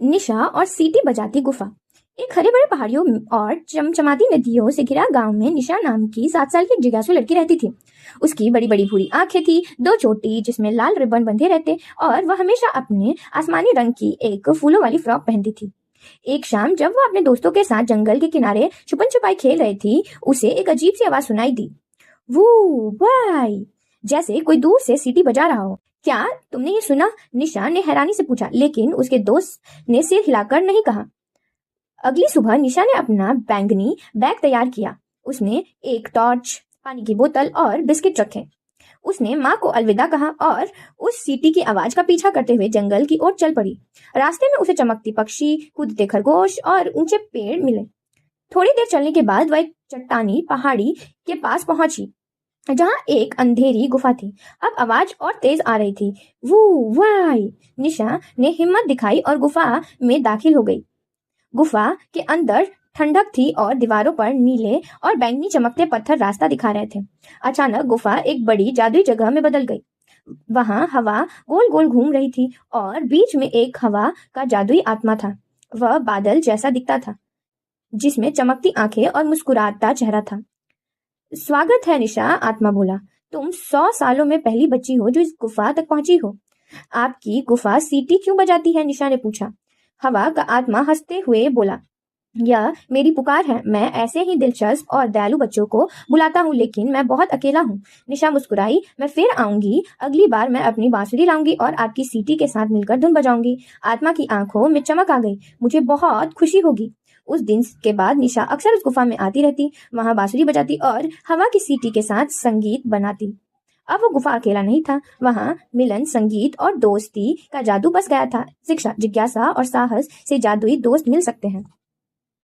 निशा और सीटी बजाती गुफा। एक हरे भरे पहाड़ियों और चमचमाती नदियों से घिरा गांव में निशा नाम की 7 साल की एक जिज्ञासु लड़की रहती थी। उसकी बड़ी बड़ी भूरी आंखें थी, 2 चोटी जिसमें लाल रिबन बंधे रहते, और वह हमेशा अपने आसमानी रंग की एक फूलों वाली फ्रॉक पहनती थी। एक शाम जब वह अपने दोस्तों के साथ जंगल के किनारे छुपन छुपाई खेल रही थी, उसे एक अजीब सी आवाज सुनाई दी। वो वाई, जैसे कोई दूर से सीटी बजा रहा हो। क्या तुमने ये सुना? निशा ने हैरानी से पूछा, लेकिन उसके दोस्त ने सिर हिलाकर नहीं कहा। अगली सुबह निशा ने अपना बैंगनी बैग तैयार किया। उसने एक टॉर्च, पानी की बोतल और बिस्किट रखे। उसने माँ को अलविदा कहा और उस सीटी की आवाज का पीछा करते हुए जंगल की ओर चल पड़ी। रास्ते में उसे चमकती पक्षी, कूदते खरगोश और ऊंचे पेड़ मिले। थोड़ी देर चलने के बाद वह एक चट्टानी पहाड़ी के पास पहुंची, जहां एक अंधेरी गुफा थी। अब आवाज और तेज आ रही थी। वो वाई, निशा ने हिम्मत दिखाई और गुफा में दाखिल हो गई। गुफा के अंदर ठंडक थी और दीवारों पर नीले और बैंगनी चमकते पत्थर रास्ता दिखा रहे थे। अचानक गुफा एक बड़ी जादुई जगह में बदल गई। वहां हवा गोल गोल घूम रही थी और बीच में एक हवा का जादुई आत्मा था। वह बादल जैसा दिखता था, जिसमें चमकती आंखें और मुस्कुराता चेहरा था। स्वागत है निशा, आत्मा बोला। तुम 100 सालों में पहली बच्ची हो जो इस गुफा तक पहुंची हो। आपकी गुफा सीटी क्यों बजाती है? निशा ने पूछा। हवा का आत्मा हंसते हुए बोला, यह मेरी पुकार है। मैं ऐसे ही दिलचस्प और दयालु बच्चों को बुलाता हूँ, लेकिन मैं बहुत अकेला हूँ। निशा मुस्कुराई। मैं फिर आऊंगी। अगली बार मैं अपनी बांसुरी लाऊंगी और आपकी सीटी के साथ मिलकर धुन बजाऊंगी। आत्मा की आंखों में चमक आ गई। मुझे बहुत खुशी होगी। उस दिन के बाद निशा अक्सर उस गुफा में आती रहती, वहां बांसुरी बजाती और हवा की सीटी के साथ संगीत बनाती। अब वो गुफा अकेला नहीं था, वहां मिलन, संगीत और दोस्ती का जादू बस गया था। शिक्षा, जिज्ञासा और साहस से जादुई दोस्त मिल सकते हैं।